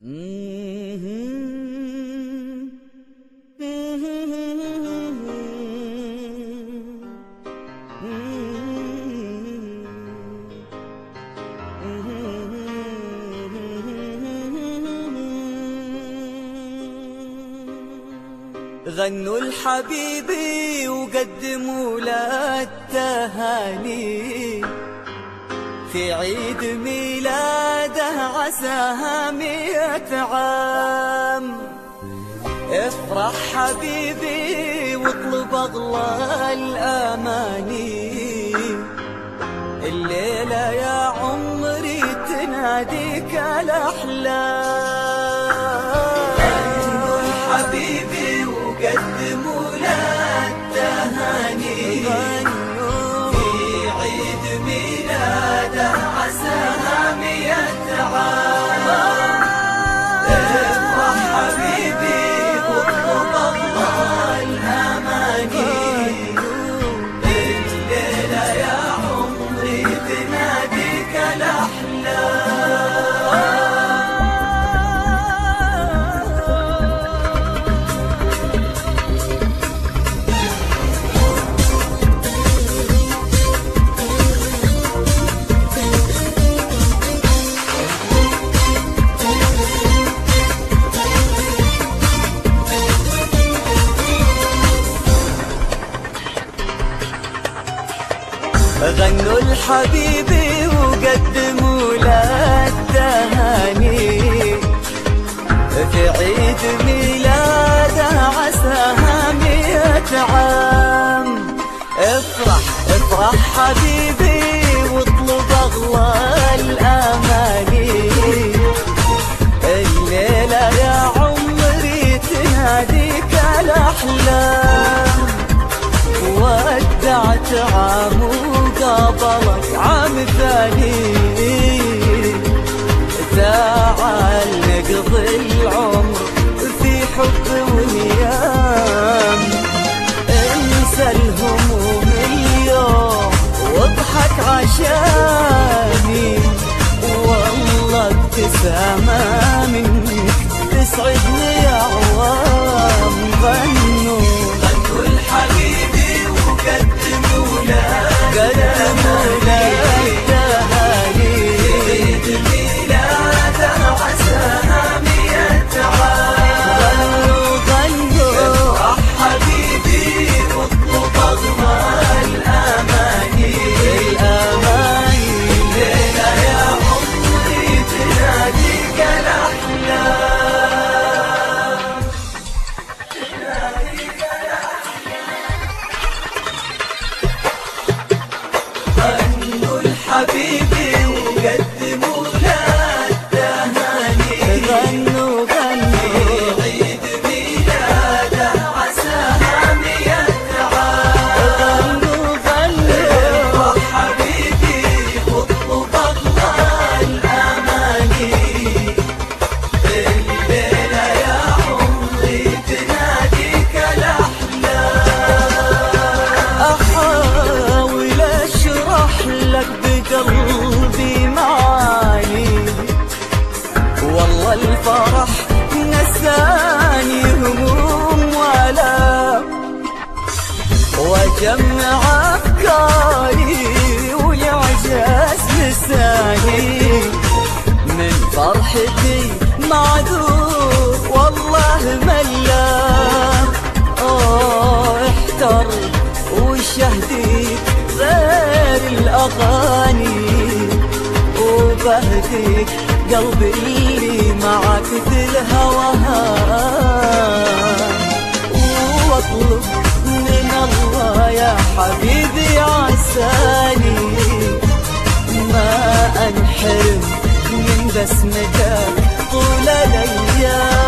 غنوا لحبيبي وقدموا له التهاني في عيد ميلاده عساها 100 عام. افرح حبيبي واطلب اغلى الاماني، الليله يا عمري تناديك الاحلام. غنوا لحبيبي وقدموا له التهاني في عيد ميلاده عساها 100 عام. افرح حبيبي واطلب اغلى الاماني، الليله يا عمري تناديك الاحلام. غنوا لحبيبي وقدموا له التهاني في عيد ميلاده عساها 100 عام. افرح حبيبي واطلب اغلى الاماني، الليله يا عمري تناديك الاحلام. ودعت عام وقابلك عام ثاني، تعال نقضي العمر في حب ونيام. انسى الهموم اليوم واضحك عشاني، والله ابتسامة منك تسعدني يا عوام. غنوا لحبيبي وقدموا له التهاني في عيد ميلاده عساها 100 عام. افرح حبيبي واطلب اغلى الاماني، الليله يا عمري تناديك الاحلام. غنوا لحبيبي وقدموا له التهاني، غنوا عيد ميلاده عساها 100 عام. افرح حبيبي واطلب اغلى الاماني، الليله يا عمري تناديك الاحلام. احاول اشرح لك بقلبي معاني، والله الفرح نساني هموم وآلام. وجمع افكاري ويعجز لساني، من فرحتي معذور والله ملام. احتر وشهديك غير الاغاني، وبهديك قلبي اللي معك في الهوهان. واطلب من الله يا حبيبي عساني ما انحرم من بسمتك طول الايام.